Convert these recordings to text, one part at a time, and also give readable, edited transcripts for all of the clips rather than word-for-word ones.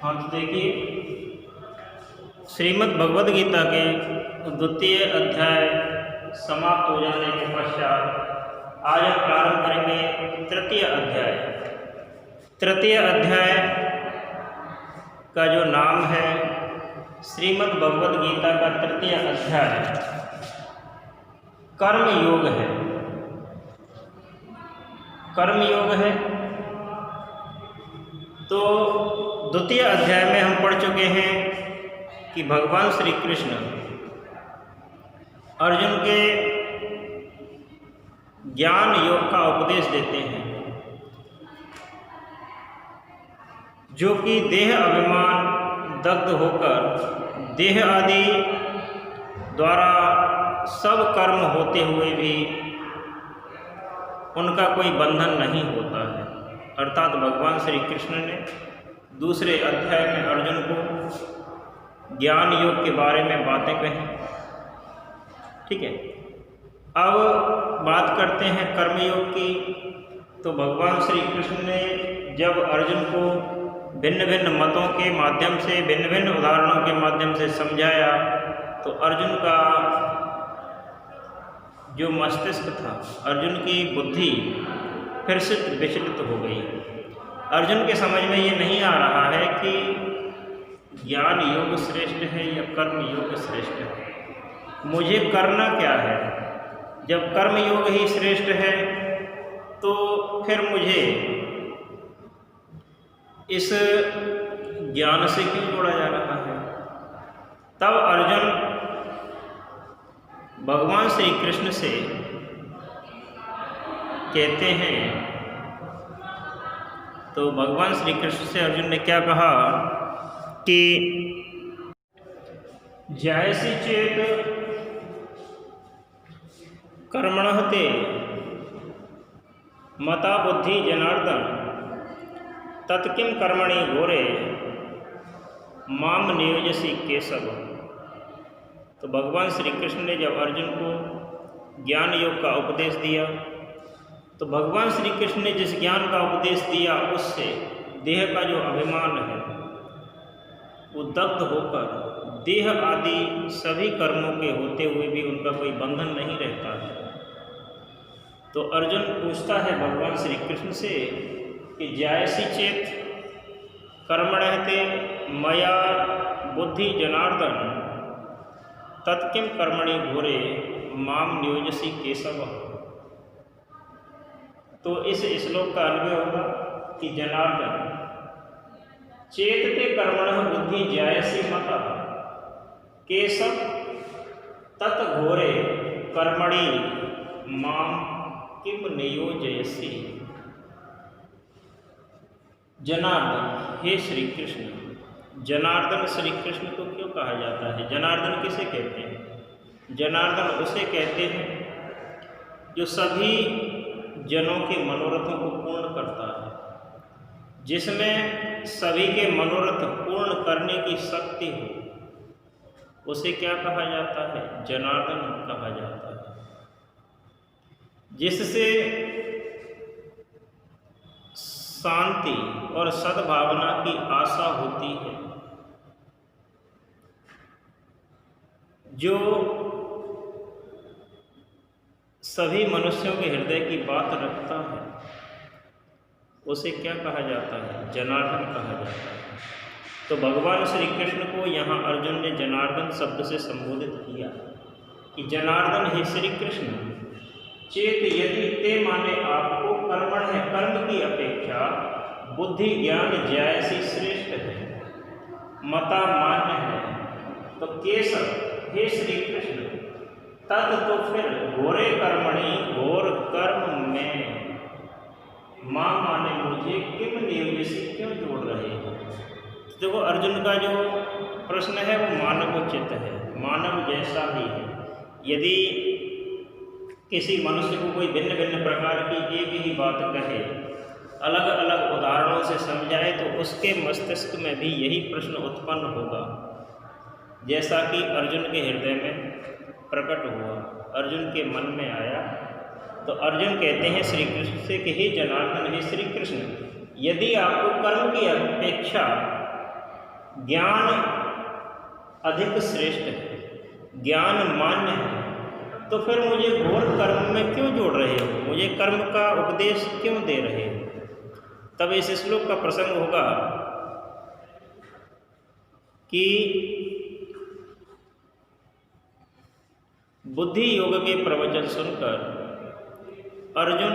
हाँ तो देखिए, श्रीमद् भगवद गीता के द्वितीय अध्याय समाप्त हो जाने के पश्चात आज हम प्रारंभ करेंगे तृतीय अध्याय। तृतीय अध्याय का जो नाम है श्रीमद् भगवद गीता का तृतीय अध्याय कर्म योग है। कर्म योग है। तो द्वितीय अध्याय में हम पढ़ चुके हैं कि भगवान श्री कृष्ण अर्जुन के ज्ञान योग का उपदेश देते हैं, जो कि देह अभिमान दग्ध होकर देह आदि द्वारा सब कर्म होते हुए भी उनका कोई बंधन नहीं होता है। अर्थात भगवान श्री कृष्ण ने दूसरे अध्याय में अर्जुन को ज्ञान योग के बारे में बातें कही। ठीक है, अब बात करते हैं कर्म योग की। तो भगवान श्री कृष्ण ने जब अर्जुन को भिन्न भिन्न मतों के माध्यम से, भिन्न भिन्न उदाहरणों के माध्यम से समझाया, तो अर्जुन का जो मस्तिष्क था, अर्जुन की बुद्धि फिर से विचलित हो गई। अर्जुन के समझ में ये नहीं आ रहा है कि ज्ञान योग श्रेष्ठ है या कर्म योग श्रेष्ठ है। मुझे करना क्या है? जब कर्म योग ही श्रेष्ठ है तो फिर मुझे इस ज्ञान से क्यों जोड़ा जा रहा है? तब अर्जुन भगवान श्री कृष्ण से कहते हैं, तो भगवान श्री कृष्ण से अर्जुन ने क्या कहा कि जायसी चेत कर्मणः ते मता बुद्धि जनार्दन तत्किं कर्मणि घोरे माम नियोजसी केशव। तो भगवान श्री कृष्ण ने जब अर्जुन को ज्ञान योग का उपदेश दिया, तो भगवान श्री कृष्ण ने जिस ज्ञान का उपदेश दिया उससे देह का जो अभिमान है वो दग्ध होकर देह आदि सभी कर्मों के होते हुए भी उनका कोई बंधन नहीं रहता है। तो अर्जुन पूछता है भगवान श्री कृष्ण से कि जायसी चेत कर्मणः ते मया बुद्धि जनार्दन तत्किं कर्मणि घोरे माम नियोजसी केशव। तो इस श्लोक का अन्वय होगा कि जनार्दन चेतते कर्मणः बुद्धि जायसी मता केशव तत् घोरे कर्मणि माम किम नियोजयसी। जनार्दन, हे श्री कृष्ण। जनार्दन श्री कृष्ण को क्यों कहा जाता है? जनार्दन किसे कहते हैं? जनार्दन उसे कहते हैं जो सभी जनों के मनोरथों को पूर्ण करता है, जिसमें सभी के मनोरथ पूर्ण करने की शक्ति हो, उसे क्या कहा जाता है? जनार्दन कहा जाता है। जिससे शांति और सद्भावना की आशा होती है, जो सभी मनुष्यों के हृदय की बात रखता है, उसे क्या कहा जाता है? जनार्दन कहा जाता है। तो भगवान श्री कृष्ण को यहाँ अर्जुन ने जनार्दन शब्द से संबोधित किया कि जनार्दन हे श्री कृष्ण, चेत यदि ते माने आपको कर्मण है, कर्म की अपेक्षा बुद्धि ज्ञान जायसी श्रेष्ठ है, मता मान्य है, तो केशव हे श्री कृष्ण तद तो फिर घोरे कर्मणि घोर कर्म में मां माने मुझे किम नियोजसी क्यों जोड़ रहे हो? देखो, अर्जुन का जो प्रश्न है वो मानवोचित है, मानव जैसा ही है। यदि किसी मनुष्य को कोई भिन्न भिन्न प्रकार की एक ही बात कहे, अलग अलग उदाहरणों से समझाए, तो उसके मस्तिष्क में भी यही प्रश्न उत्पन्न होगा, जैसा कि अर्जुन के हृदय में प्रकट हुआ, अर्जुन के मन में आया। तो अर्जुन कहते हैं श्री कृष्ण से कि हे जनार्दन, हे श्री कृष्ण, यदि आपको कर्म की अपेक्षा ज्ञान अधिक श्रेष्ठ है, ज्ञान मान्य है, तो फिर मुझे घोर कर्म में क्यों जोड़ रहे हो, मुझे कर्म का उपदेश क्यों दे रहे हो। तब इस श्लोक का प्रसंग होगा कि बुद्धि योग के प्रवचन सुनकर अर्जुन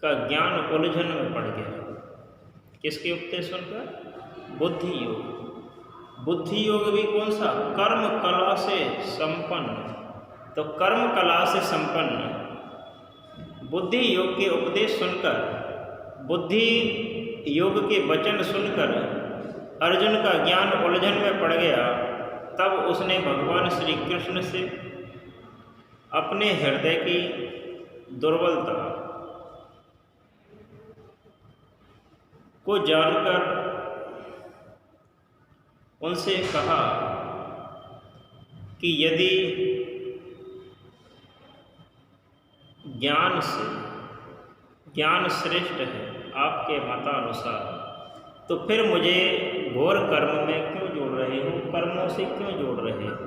का ज्ञान उलझन में पड़ गया। किसके उपदेश सुनकर? बुद्धि योग। बुद्धि योग भी कौन सा? कर्म कला से संपन्न। तो कर्म कला से संपन्न बुद्धि योग के उपदेश सुनकर, बुद्धि योग के वचन सुनकर अर्जुन का ज्ञान उलझन में पड़ गया। तब उसने भगवान श्री कृष्ण से अपने हृदय की दुर्बलता को जानकर उनसे कहा कि यदि ज्ञान श्रेष्ठ है आपके मतानुसार, तो फिर मुझे घोर कर्म में क्यों जोड़ रहे हो, कर्मों से क्यों जोड़ रहे हो।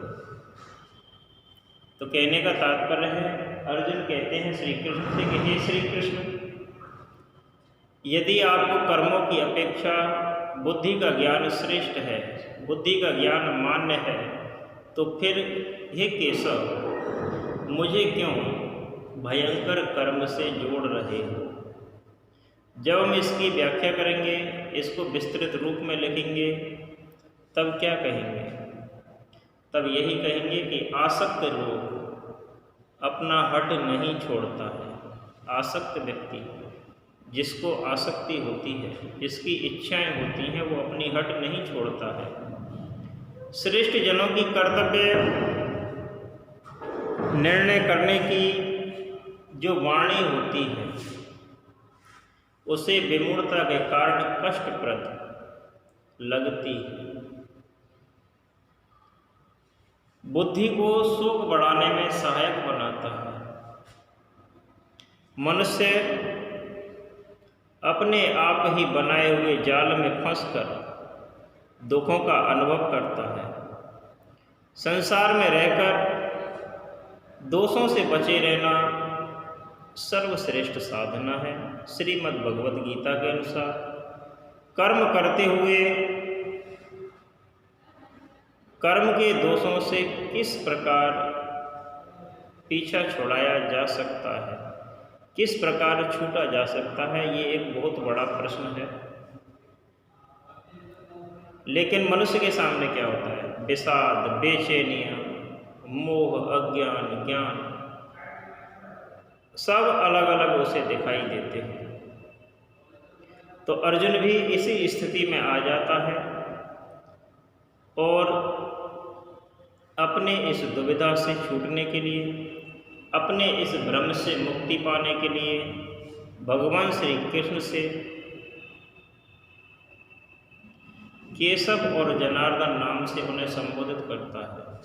तो कहने का तात्पर्य है, अर्जुन कहते हैं श्री कृष्ण से कि हे श्री कृष्ण, यदि आपको कर्मों की अपेक्षा बुद्धि का ज्ञान श्रेष्ठ है, बुद्धि का ज्ञान मान्य है, तो फिर हे केशव मुझे क्यों भयंकर कर्म से जोड़ रहे हो। जब हम इसकी व्याख्या करेंगे, इसको विस्तृत रूप में लिखेंगे, तब क्या कहेंगे? तब यही कहेंगे कि आसक्त लोग अपना हट नहीं छोड़ता है। आसक्त व्यक्ति, जिसको आसक्ति होती है, जिसकी इच्छाएं होती हैं, वो अपनी हट नहीं छोड़ता है। श्रेष्ठ जनों की कर्तव्य निर्णय करने की जो वाणी होती है, उसे विमूढ़ता के कारण कष्टप्रद लगती है। बुद्धि को शोक बढ़ाने में सहायक बनाता है। मनुष्य अपने आप ही बनाए हुए जाल में फंसकर दुखों का अनुभव करता है। संसार में रहकर दोषों से बचे रहना सर्वश्रेष्ठ साधना है। श्रीमद् भगवद गीता के अनुसार कर्म करते हुए कर्म के दोषों से किस प्रकार पीछा छुड़ाया जा सकता है, किस प्रकार छूटा जा सकता है, ये एक बहुत बड़ा प्रश्न है। लेकिन मनुष्य के सामने क्या होता है? विषाद, बेचैनियाँ, मोह, अज्ञान, ज्ञान, सब अलग अलग उसे दिखाई देते हैं। तो अर्जुन भी इसी स्थिति में आ जाता है और अपने इस दुविधा से छूटने के लिए, अपने इस भ्रम से मुक्ति पाने के लिए भगवान श्री कृष्ण से केशव और जनार्दन नाम से उन्हें संबोधित करता है।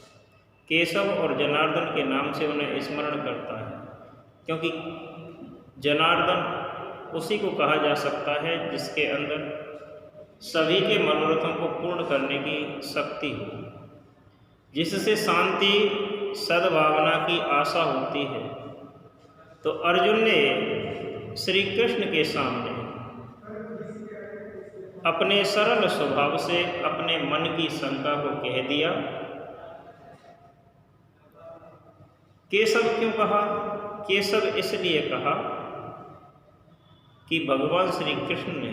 केशव और जनार्दन के नाम से उन्हें स्मरण करता है, क्योंकि जनार्दन उसी को कहा जा सकता है जिसके अंदर सभी के मनोरथों को पूर्ण करने की शक्ति हो, जिससे शांति सद्भावना की आशा होती है। तो अर्जुन ने श्री कृष्ण के सामने अपने सरल स्वभाव से अपने मन की शंका को कह दिया। केशव क्यों कहा? केशव इसलिए कहा कि भगवान श्री कृष्ण ने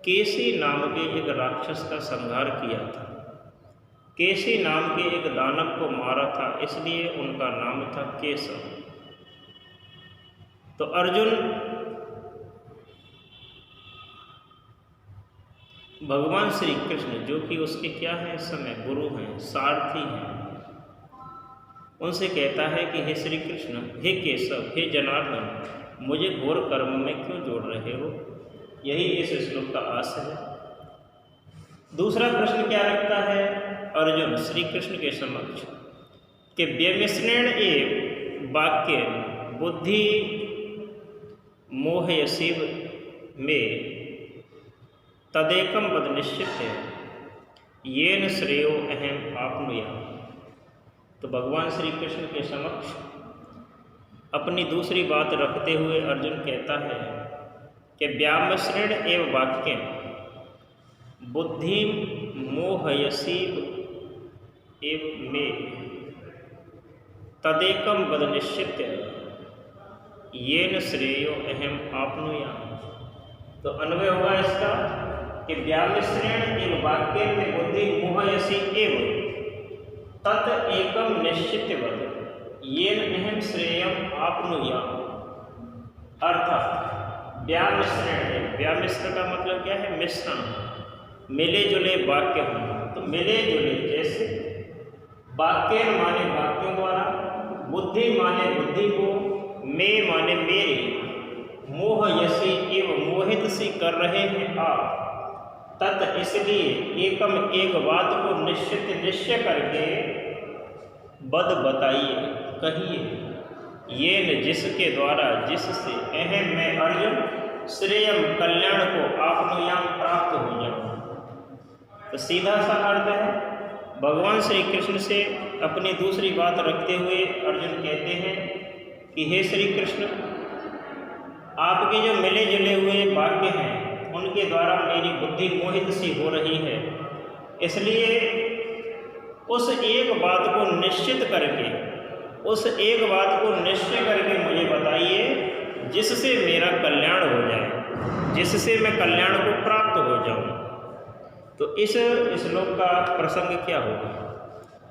केसी नाम के एक राक्षस का संहार किया था। केसी नाम के एक दानव को मारा था, इसलिए उनका नाम था केशव। तो अर्जुन भगवान श्री कृष्ण, जो कि उसके क्या है, इस समय गुरु हैं, सारथी हैं, उनसे कहता है कि हे श्री कृष्ण, हे केशव, हे जनार्दन, मुझे घोर कर्म में क्यों जोड़ रहे हो। यही इस श्लोक का आशय है। दूसरा प्रश्न क्या रखता है अर्जुन श्री कृष्ण के समक्ष कि व्यवस्नेण एव वाक्य बुद्धि मोहयसीव में तदेकम बद निश्चित येन श्रेयो अहम आपनुयाम। तो भगवान श्री कृष्ण के समक्ष अपनी दूसरी बात रखते हुए अर्जुन कहता है कि व्यामश्रेण एव वाक्य बुद्धि मोहयसीव एव मे तदेकम बद निश्चित येन श्रेयो अहम आपनुयाम। तो अन्वय हुआ इसका कि व्यामिश्रेण एव वाक्य में बुद्धि मोहयसी एव तत् एकम निश्चितवत् येन अहम श्रेयम आपनुयाम। अर्थात व्यामिश्रण, व्यामिश्रण का मतलब क्या है? मिश्रण, मिले जुले वाक्य होना। तो मिले जुले जैसे वाक्य माने वाक्यों द्वारा, बुद्धि माने बुद्धि को, मैं माने मेरे, मोह यसी एवं मोहित सी कर रहे हैं आप, तत् इसलिए एकम एक बात को निश्चित निश्चय करके बद बताइए, कहिए, ये न जिसके द्वारा, जिससे अहम मैं अर्जुन श्रेयम कल्याण को आपनुयाम प्राप्त हो जाऊं। तो सीधा सा अर्थ है, भगवान श्री कृष्ण से अपनी दूसरी बात रखते हुए अर्जुन कहते हैं कि हे श्री कृष्ण, आपके जो मिले जुले हुए वाक्य हैं उनके द्वारा मेरी बुद्धि मोहित सी हो रही है, इसलिए उस एक बात को निश्चित करके, उस एक बात को निश्चय करके मुझे बताइए जिससे मेरा कल्याण हो जाए, जिससे मैं कल्याण को प्राप्त हो जाऊं। तो इस श्लोक का प्रसंग क्या होगा?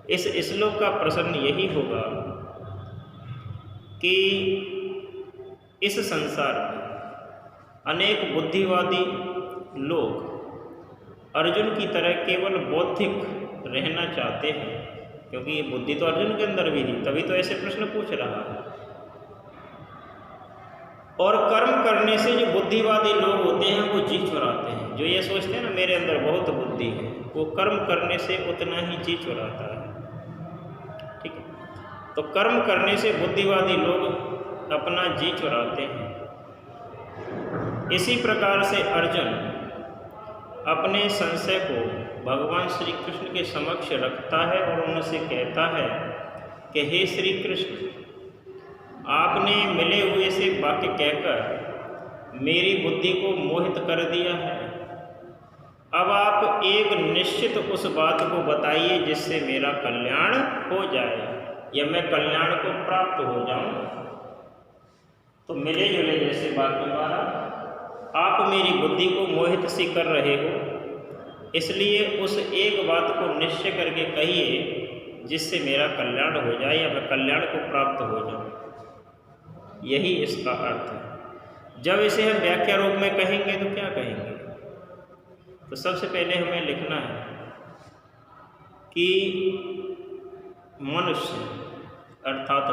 इस श्लोक का प्रसंग यही होगा कि इस संसार में अनेक बुद्धिवादी लोग अर्जुन की तरह केवल बौद्धिक रहना चाहते हैं, क्योंकि ये बुद्धि तो अर्जुन के अंदर भी थी, तभी तो ऐसे प्रश्न पूछ रहा है। और कर्म करने से जो बुद्धिवादी लोग होते हैं वो जी चुराते हैं। जो ये सोचते हैं ना मेरे अंदर बहुत बुद्धि है, वो कर्म करने से उतना ही जी चुराता है। ठीक है, तो कर्म करने से बुद्धिवादी लोग अपना जी चुराते हैं। इसी प्रकार से अर्जुन अपने संशय को भगवान श्री कृष्ण के समक्ष रखता है और उनसे कहता है कि हे श्री कृष्ण, आपने मिले हुए से वाक्य कहकर मेरी बुद्धि को मोहित कर दिया है। अब आप एक निश्चित उस बात को बताइए जिससे मेरा कल्याण हो जाए या मैं कल्याण को प्राप्त हो जाऊं। तो मिले जुले जैसे वाक्यों द्वारा आप मेरी बुद्धि को मोहित सी कर रहे हो, इसलिए उस एक बात को निश्चय करके कहिए जिससे मेरा कल्याण हो जाए या मैं कल्याण को प्राप्त हो जाऊं। यही इसका अर्थ है। जब इसे हम व्याख्या रूप में कहेंगे तो क्या कहेंगे? तो सबसे पहले हमें लिखना है कि मनुष्य अर्थात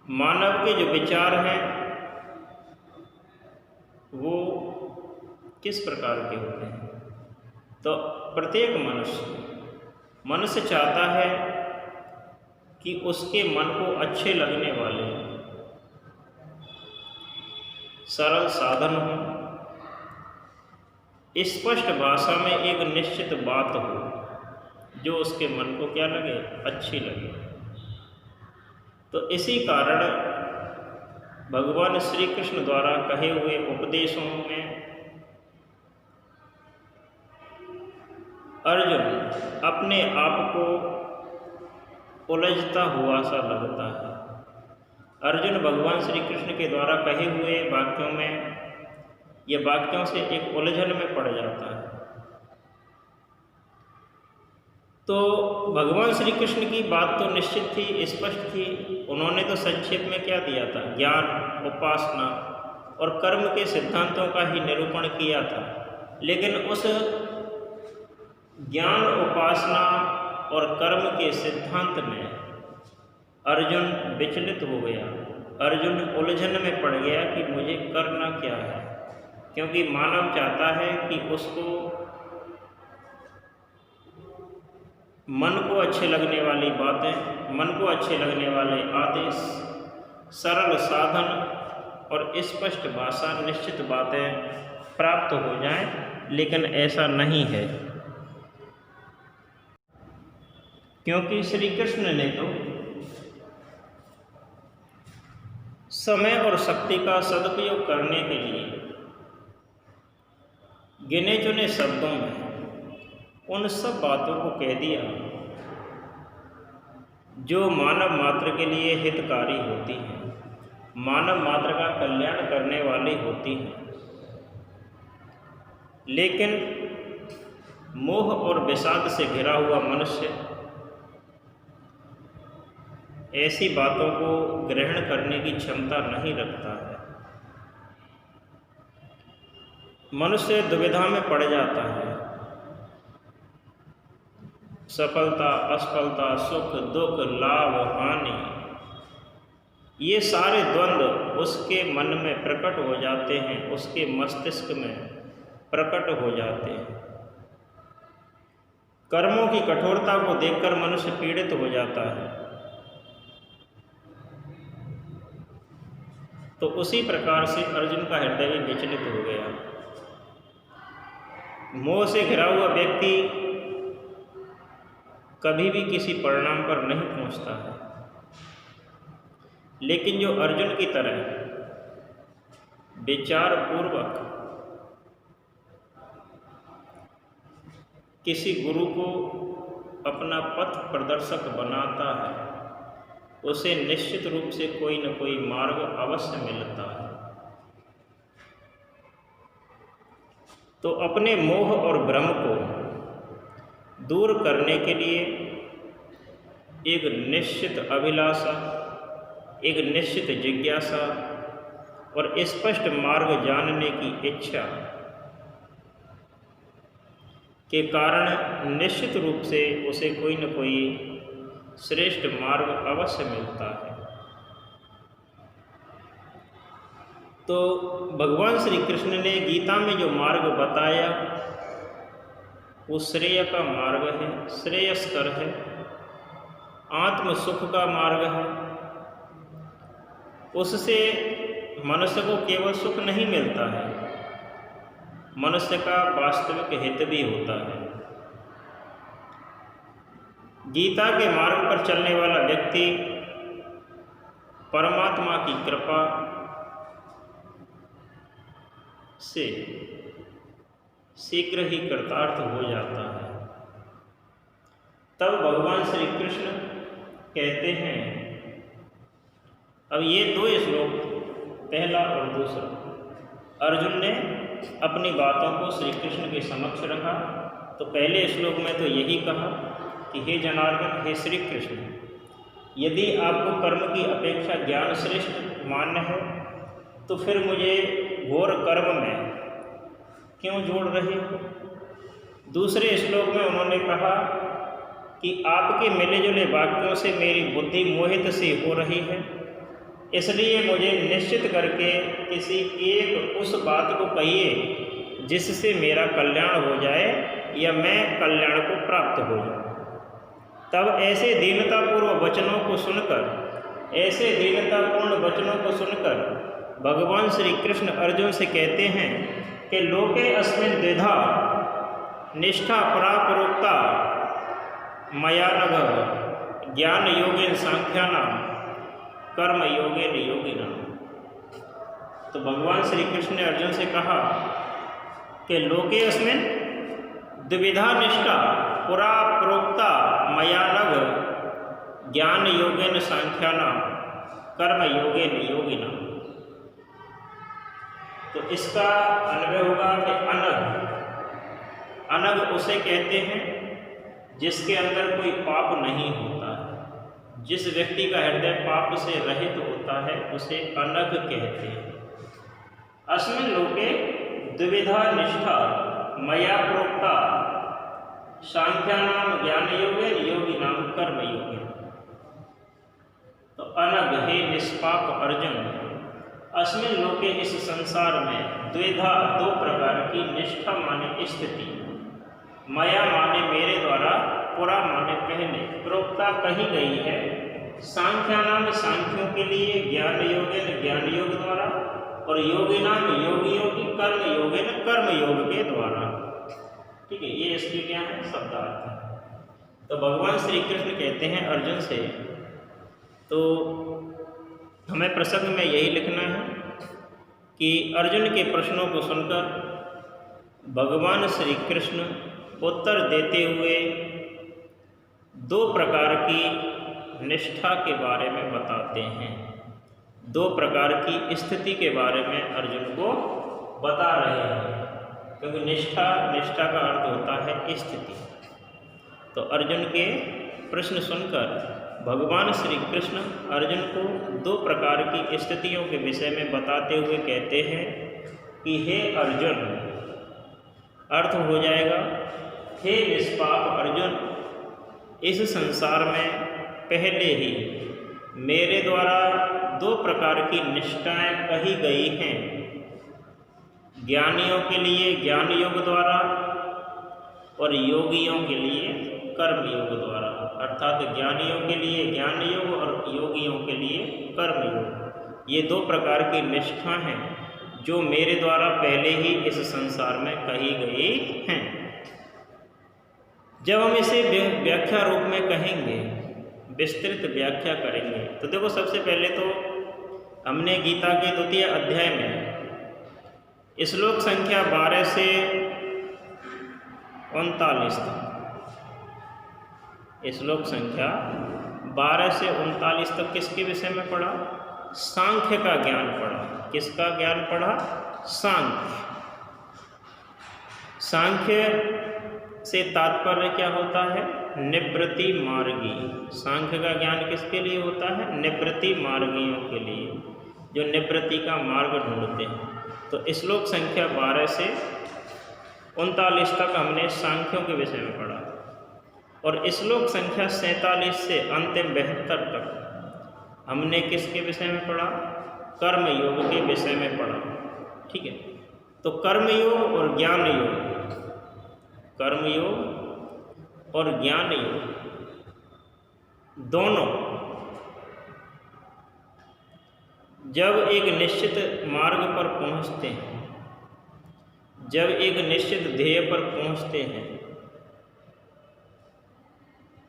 मानव के जो विचार हैं वो किस प्रकार के होते हैं? तो प्रत्येक मनुष्य चाहता है कि उसके मन को अच्छे लगने वाले सरल साधन हो, स्पष्ट भाषा में एक निश्चित बात हो जो उसके मन को क्या लगे? अच्छी लगे। तो इसी कारण भगवान श्री कृष्ण द्वारा कहे हुए उपदेशों में अर्जुन अपने आप को उलझता हुआ सा लगता है। अर्जुन भगवान श्री कृष्ण के द्वारा कहे हुए वाक्यों में या वाक्यों से एक उलझन में पड़ जाता है। तो भगवान श्री कृष्ण की बात तो निश्चित थी, स्पष्ट थी। उन्होंने तो संक्षेप में क्या दिया था? ज्ञान, उपासना और कर्म के सिद्धांतों का ही निरूपण किया था। लेकिन उस ज्ञान, उपासना और कर्म के सिद्धांत में अर्जुन विचलित हो गया। अर्जुन उलझन में पड़ गया कि मुझे करना क्या है, क्योंकि मानव चाहता है कि उसको मन को अच्छे लगने वाली बातें, मन को अच्छे लगने वाले आदेश, सरल साधन और स्पष्ट भाषा निश्चित बातें प्राप्त हो जाएं, लेकिन ऐसा नहीं है, क्योंकि श्री कृष्ण ने तो समय और शक्ति का सदुपयोग करने के लिए गिने चुने शब्दों में उन सब बातों को कह दिया जो मानव मात्र के लिए हितकारी होती हैं, मानव मात्र का कल्याण करने वाली होती हैं। लेकिन मोह और विषाद से घिरा हुआ मनुष्य ऐसी बातों को ग्रहण करने की क्षमता नहीं रखता है। मनुष्य दुविधा में पड़ जाता है। सफलता, असफलता, सुख, दुख, लाभ, हानि, ये सारे द्वंद्व उसके मन में प्रकट हो जाते हैं, उसके मस्तिष्क में प्रकट हो जाते हैं। कर्मों की कठोरता को देखकर मनुष्य पीड़ित हो जाता है। तो उसी प्रकार से अर्जुन का हृदय भी विचलित हो गया। मोह से घिरा हुआ व्यक्ति कभी भी किसी परिणाम पर नहीं पहुंचता है, लेकिन जो अर्जुन की तरह विचार पूर्वक किसी गुरु को अपना पथ प्रदर्शक बनाता है, उसे निश्चित रूप से कोई न कोई मार्ग अवश्य मिलता है। तो अपने मोह और भ्रम को दूर करने के लिए एक निश्चित अभिलाषा, एक निश्चित जिज्ञासा और स्पष्ट मार्ग जानने की इच्छा के कारण निश्चित रूप से उसे कोई न कोई श्रेष्ठ मार्ग अवश्य मिलता है। तो भगवान श्री कृष्ण ने गीता में जो मार्ग बताया वो श्रेय का मार्ग है, श्रेयस्कर है, आत्म सुख का मार्ग है। उससे मनुष्य को केवल सुख नहीं मिलता है, मनुष्य का वास्तविक हित भी होता है। गीता के मार्ग पर चलने वाला व्यक्ति परमात्मा की कृपा से शीघ्र ही कृतार्थ हो जाता है। तब भगवान श्री कृष्ण कहते हैं, अब ये दो श्लोक, पहला और दूसरा, अर्जुन ने अपनी बातों को श्री कृष्ण के समक्ष रखा। तो पहले श्लोक में तो यही कहा कि हे जनार्दन, हे श्री कृष्ण, यदि आपको कर्म की अपेक्षा ज्ञान श्रेष्ठ मान्य है तो फिर मुझे घोर कर्म में क्यों जोड़ रहे हो। दूसरे श्लोक में उन्होंने कहा कि आपके मिले जुले वाक्यों से मेरी बुद्धि मोहित सी हो रही है, इसलिए मुझे निश्चित करके किसी एक उस बात को कहिए जिससे मेरा कल्याण हो जाए या मैं कल्याण को प्राप्त हो जाऊँ। तब ऐसे दीनतापूर्ण वचनों को सुनकर भगवान श्री कृष्ण अर्जुन से कहते हैं कि लोके अस्मिन् द्विधा निष्ठा परापरोक्ता मया नघ ज्ञान योगेन सांख्यानाम कर्म योगेन योगिनाम। तो भगवान श्री कृष्ण ने अर्जुन से कहा कि लोके अस्मिन् द्विविधा निष्ठा पुरा प्रोक्ता मया नघ ज्ञान योगेन सांख्यानाम कर्म योगेन योगिनाम। तो इसका अन्वय होगा कि अनग उसे कहते हैं जिसके अंदर कोई पाप नहीं होता है। जिस व्यक्ति का हृदय पाप से रहित होता है उसे अनग कहते हैं। अस्मिन् लोके द्विविधा निष्ठा मया प्रोक्ता सांख्यानाम ज्ञान योगेन योगिनाम कर्म योगेन। तो अनग, हे निष्पाप अर्जुन, अस्मिन् लोके इस संसार में द्विधा दो प्रकार की निष्ठा माने स्थिति, मया माने मेरे द्वारा, पुरा माने पहले, प्रोक्ता कही गई है। सांख्यानाम सांख्यों के लिए, ज्ञान योगेन ज्ञान योग द्वारा, और योगिनाम योगियों की कर्म योगेन कर्म योग के द्वारा। ठीक है, ये इसके क्या है शब्दार्थ है। तो भगवान श्री कृष्ण कहते हैं अर्जुन से, तो हमें प्रसंग में यही लिखना है कि अर्जुन के प्रश्नों को सुनकर भगवान श्री कृष्ण उत्तर देते हुए दो प्रकार की निष्ठा के बारे में बताते हैं, दो प्रकार की स्थिति के बारे में अर्जुन को बता रहे हैं, क्योंकि निष्ठा का अर्थ होता है स्थिति। तो अर्जुन के प्रश्न सुनकर भगवान श्री कृष्ण अर्जुन को दो प्रकार की स्थितियों के विषय में बताते हुए कहते हैं कि हे अर्जुन, अर्थ हो जाएगा हे निष्पाप अर्जुन, इस संसार में पहले ही मेरे द्वारा दो प्रकार की निष्ठाएं कही गई हैं, ज्ञानियों के लिए ज्ञान योग द्वारा और योगियों के लिए कर्म योग द्वारा। अर्थात ज्ञानियों के लिए ज्ञान योग और योगियों के लिए कर्म योग, ये दो प्रकार की निष्ठा हैं जो मेरे द्वारा पहले ही इस संसार में कही गई हैं। जब हम इसे व्याख्या रूप में कहेंगे, विस्तृत व्याख्या करेंगे, तो देखो सबसे पहले तो हमने गीता के 2 अध्याय में श्लोक संख्या 12 से 39 तक, श्लोक संख्या 12 से 39 तक किसके विषय में पढ़ा? सांख्य का ज्ञान पढ़ा। किसका ज्ञान पढ़ा? सांख्य। सांख्य से तात्पर्य क्या होता है? निवृत्ति मार्गी। सांख्य का ज्ञान किसके लिए होता है? निवृत्ति मार्गियों के लिए, जो निवृत्ति का मार्ग ढूंढते हैं। तो श्लोक संख्या 12 से 39 तक हमने सांख्यों के विषय में पढ़ा, और श्लोक संख्या 47 से अंतिम 72 तक हमने किसके विषय में पढ़ा? कर्म योग के विषय में पढ़ा। ठीक है, तो कर्म योग और ज्ञान योग, कर्म योग और ज्ञान योग दोनों जब एक निश्चित मार्ग पर पहुंचते हैं, जब एक निश्चित ध्येय पर पहुंचते हैं,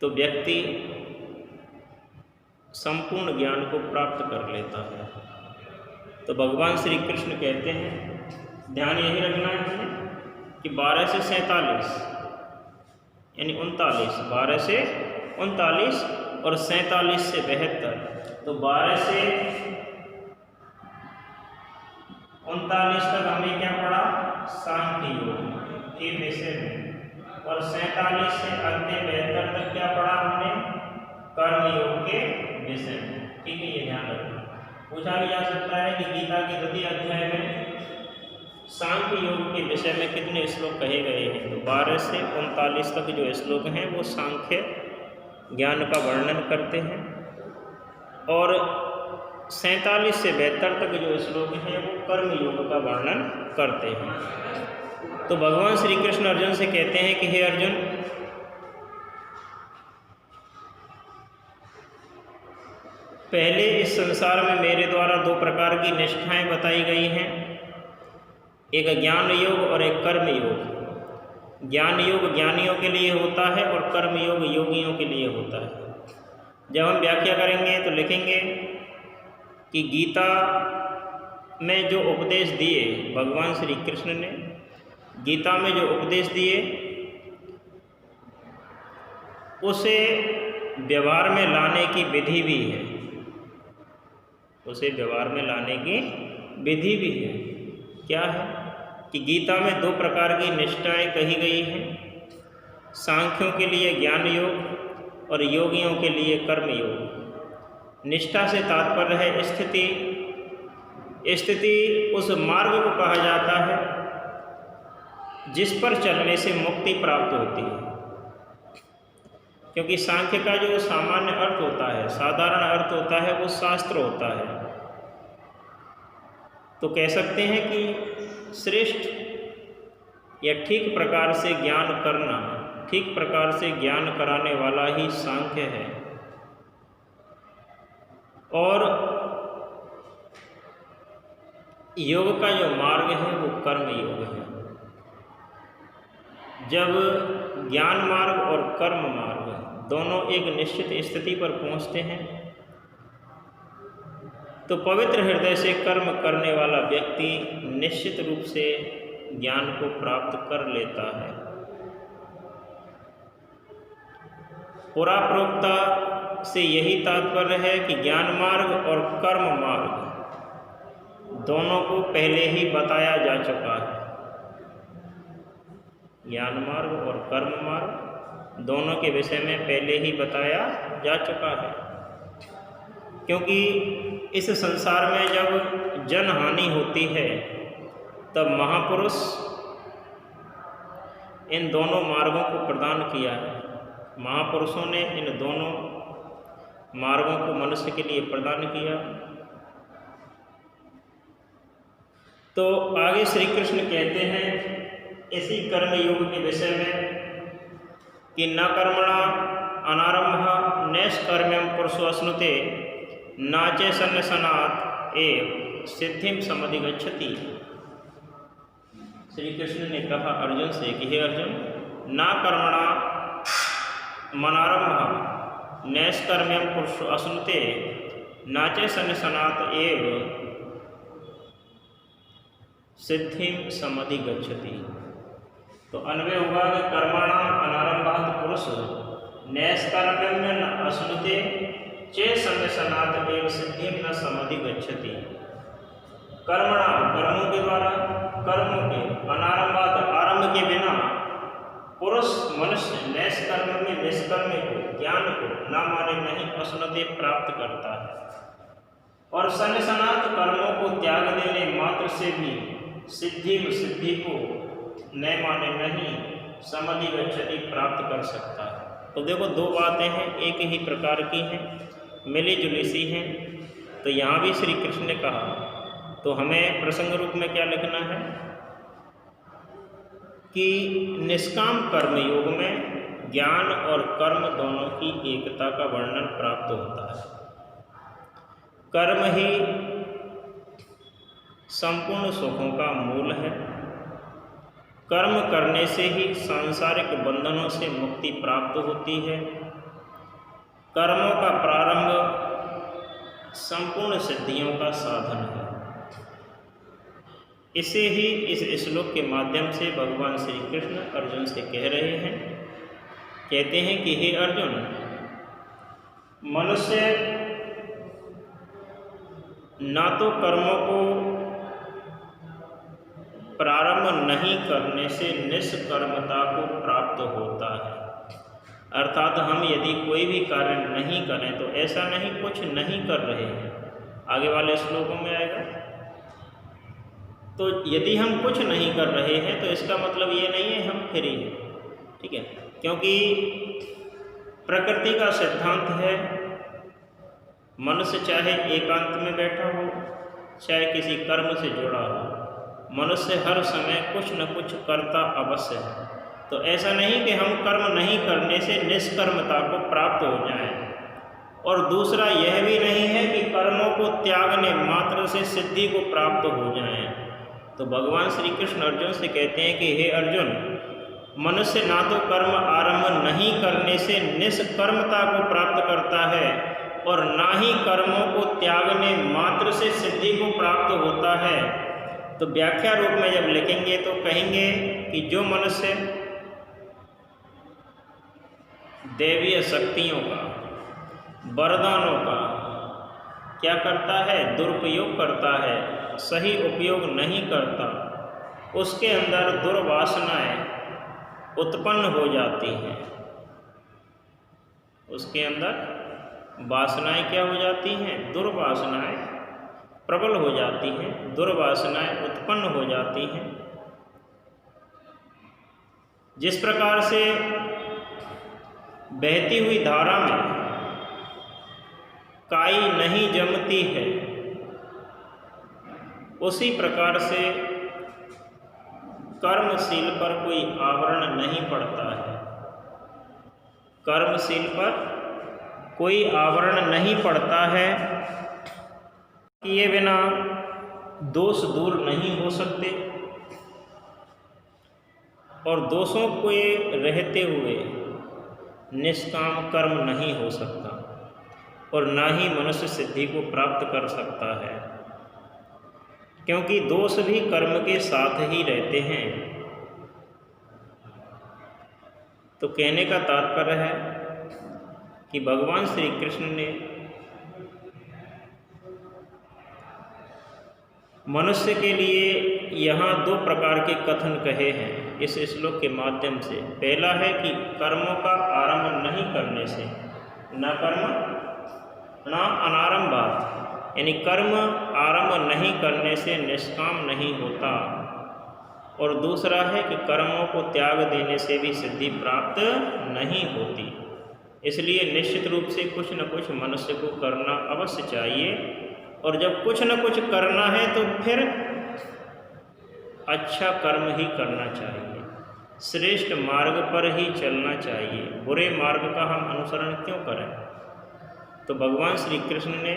तो व्यक्ति संपूर्ण ज्ञान को प्राप्त कर लेता है। तो भगवान श्री कृष्ण कहते हैं, ध्यान यही रखना है कि 12 से 47 यानी 39, 12 से 39 और 47 से 72, तो 12 से 39 तक हमने क्या पढ़ा? सांख्य योग के विषय में, और 47 से अंतिम 72 तक क्या पढ़ा हमने? कर्म योग के विषय में। ठीक है, ये ध्यान रखना। पूछा भी जा सकता है कि गीता के 2 अध्याय में सांख्य योग के विषय में कितने श्लोक कहे गए हैं? तो 12 से 39 तक जो श्लोक हैं वो सांख्य ज्ञान का वर्णन करते हैं, और 47 से 72 तक जो श्लोक हैं वो कर्म योग का वर्णन करते हैं। तो भगवान श्री कृष्ण अर्जुन से कहते हैं कि हे अर्जुन, पहले इस संसार में मेरे द्वारा दो प्रकार की निष्ठाएं बताई गई हैं, एक ज्ञान योग और एक कर्म योग। ज्ञान योग ज्ञानियों के लिए होता है और कर्म योग योगियों के लिए होता है। जब हम व्याख्या करेंगे तो लिखेंगे कि गीता में जो उपदेश दिए भगवान श्री कृष्ण ने, गीता में जो उपदेश दिए उसे व्यवहार में लाने की विधि भी है, उसे व्यवहार में लाने की विधि भी है। क्या है कि गीता में दो प्रकार की निष्ठाएं कही गई हैं, सांख्यों के लिए ज्ञान योग और योगियों के लिए कर्म योग। निष्ठा से तात्पर्य है स्थिति। स्थिति उस मार्ग को कहा जाता है जिस पर चलने से मुक्ति प्राप्त होती है, क्योंकि सांख्य का जो सामान्य अर्थ होता है, साधारण अर्थ होता है, वो शास्त्र होता है। तो कह सकते हैं कि श्रेष्ठ या ठीक प्रकार से ज्ञान करना, ठीक प्रकार से ज्ञान कराने वाला ही सांख्य है। और योग का जो मार्ग है वो कर्म योग है। जब ज्ञान मार्ग और कर्म मार्ग दोनों एक निश्चित स्थिति पर पहुंचते हैं तो पवित्र हृदय से कर्म करने वाला व्यक्ति निश्चित रूप से ज्ञान को प्राप्त कर लेता है। पुरा प्रोक्ता से यही तात्पर्य है कि ज्ञान मार्ग और कर्म मार्ग दोनों को पहले ही बताया जा चुका है। ज्ञान मार्ग और कर्म मार्ग दोनों के विषय में पहले ही बताया जा चुका है, क्योंकि इस संसार में जब जन हानि होती है तब महापुरुष इन दोनों मार्गों को प्रदान किया है। महापुरुषों ने इन दोनों मार्गों को मनुष्य के लिए प्रदान किया। तो आगे श्री कृष्ण कहते हैं इसी कर्म योग के विषय में कि न कर्मणा अनारंभ नैष्कर्म्यम पुरुषो अश्नुते नाचे सन्नसनात् एव सिद्धिम समधिगच्छति। श्री कृष्ण ने कहा अर्जुन से कि हे अर्जुन, न कर्मणा मनारंभ नैष्कर्म्यम पुरुषो अश्नुते नाचे सन्नसनात् एव सिद्धिम समधिगच्छति। तो अन्वय हुआ कि कर्मणाम अनारंभात् पुरुष नैष्कर्म्यम न अश्नुते चे सन्नसनात् एव सिद्धिम न समधिगच्छति। कर्मणाम कर्मों के द्वारा, कर्मों के अनारंभात् आरंभ के बिना पुरुष मनुष्य नैष्कर्म में निष्कर्म को, ज्ञान को न माने नहीं अश्नुते प्राप्त करता है। और सन्नसनात् कर्मों को त्याग देने मात्र से भी सिद्धि को न माने नहीं समधिगच्छति प्राप्त कर सकता है। तो देखो दो बातें हैं, एक ही प्रकार की हैं, मिली जुली सी हैं। तो यहाँ भी श्री कृष्ण ने कहा, तो हमें प्रसंग रूप में क्या लिखना है कि निष्काम कर्म योग में ज्ञान और कर्म दोनों की एकता का वर्णन प्राप्त होता है। कर्म ही संपूर्ण सुखों का मूल है। कर्म करने से ही सांसारिक बंधनों से मुक्ति प्राप्त होती है। कर्मों का प्रारंभ संपूर्ण सिद्धियों का साधन है। इसे ही इस श्लोक के माध्यम से भगवान श्री कृष्ण अर्जुन से कह रहे हैं। कहते हैं कि हे अर्जुन, मनुष्य ना तो कर्मों को प्रारंभ नहीं करने से निष्कर्मता को प्राप्त होता है। अर्थात हम यदि कोई भी कार्य नहीं करें तो ऐसा नहीं कुछ नहीं कर रहे हैं, आगे वाले श्लोकों में आएगा। तो यदि हम कुछ नहीं कर रहे हैं तो इसका मतलब ये नहीं है हम फ्री हैं, ठीक है, क्योंकि प्रकृति का सिद्धांत है मनुष्य चाहे एकांत में बैठा हो चाहे किसी कर्म से जुड़ा हो, मनुष्य हर समय कुछ न कुछ करता अवश्य है। तो ऐसा नहीं कि हम कर्म नहीं करने से निष्कर्मता को प्राप्त हो जाएं, और दूसरा यह भी नहीं है कि कर्मों को त्यागने मात्र से सिद्धि को प्राप्त हो जाएं। तो भगवान श्री कृष्ण अर्जुन से कहते हैं कि हे अर्जुन, मनुष्य ना तो कर्म आरंभ नहीं करने से निष्कर्मता को प्राप्त करता है और ना ही कर्मों को त्यागने मात्र से सिद्धि को प्राप्त होता है। तो व्याख्या रूप में जब लिखेंगे तो कहेंगे कि जो मनुष्य दैवीय शक्तियों का, वरदानों का क्या करता है, दुरुपयोग करता है, सही उपयोग नहीं करता, उसके अंदर दुर्वासनाएं उत्पन्न हो जाती हैं। उसके अंदर वासनाएं क्या हो जाती हैं, दुर्वासनाएं प्रबल हो जाती हैं, दुर्वासनाएं उत्पन्न हो जाती हैं। जिस प्रकार से बहती हुई धारा में काई नहीं जमती है, उसी प्रकार से कर्मशील पर कोई आवरण नहीं पड़ता है। कर्मशील पर कोई आवरण नहीं पड़ता है किए बिना दोष दूर नहीं हो सकते और दोषों के रहते हुए निष्काम कर्म नहीं हो सकता और ना ही मनुष्य सिद्धि को प्राप्त कर सकता है, क्योंकि दोष भी कर्म के साथ ही रहते हैं। तो कहने का तात्पर्य है कि भगवान श्री कृष्ण ने मनुष्य के लिए यहाँ दो प्रकार के कथन कहे हैं इस श्लोक के माध्यम से। पहला है कि कर्मों का आरंभ नहीं करने से, न कर्म न अनारंभात्, यानी कर्म आरंभ नहीं करने से निष्काम नहीं होता। और दूसरा है कि कर्मों को त्याग देने से भी सिद्धि प्राप्त नहीं होती। इसलिए निश्चित रूप से कुछ न कुछ मनुष्य को करना अवश्य चाहिए, और जब कुछ न कुछ करना है तो फिर अच्छा कर्म ही करना चाहिए, श्रेष्ठ मार्ग पर ही चलना चाहिए। बुरे मार्ग का हम अनुसरण क्यों करें? तो भगवान श्री कृष्ण ने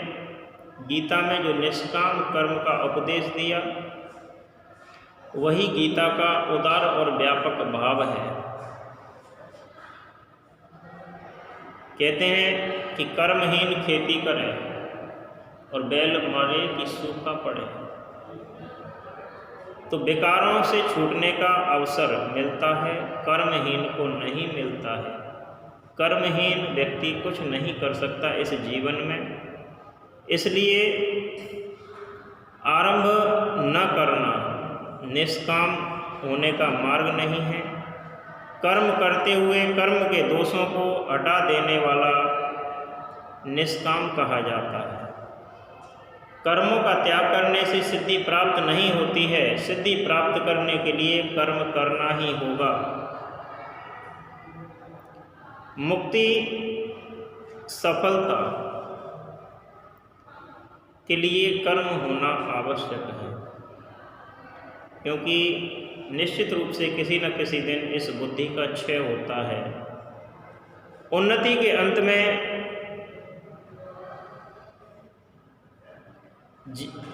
गीता में जो निष्काम कर्म का उपदेश दिया, वही गीता का उदार और व्यापक भाव है। कहते हैं कि कर्महीन खेती करे और बैल मारे कि सूखा पड़े। तो विकारों से छूटने का अवसर मिलता है, कर्महीन को नहीं मिलता है। कर्महीन व्यक्ति कुछ नहीं कर सकता इस जीवन में। इसलिए आरंभ न करना निष्काम होने का मार्ग नहीं है। कर्म करते हुए कर्म के दोषों को हटा देने वाला निष्काम कहा जाता है। कर्मों का त्याग करने से सिद्धि प्राप्त नहीं होती है। सिद्धि प्राप्त करने के लिए कर्म करना ही होगा। मुक्ति सफलता के लिए कर्म होना आवश्यक है, क्योंकि निश्चित रूप से किसी न किसी दिन इस बुद्धि का क्षय होता है। उन्नति के अंत में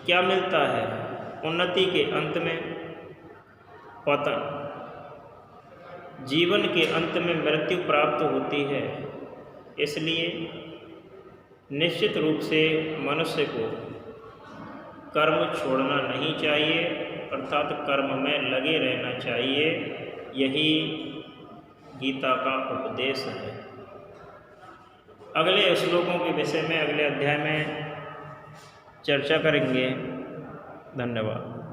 क्या मिलता है? उन्नति के अंत में पतन, जीवन के अंत में मृत्यु प्राप्त होती है। इसलिए निश्चित रूप से मनुष्य को कर्म छोड़ना नहीं चाहिए, अर्थात कर्म में लगे रहना चाहिए। यही गीता का उपदेश है। अगले श्लोकों के विषय में अगले अध्याय में चर्चा करेंगे। धन्यवाद।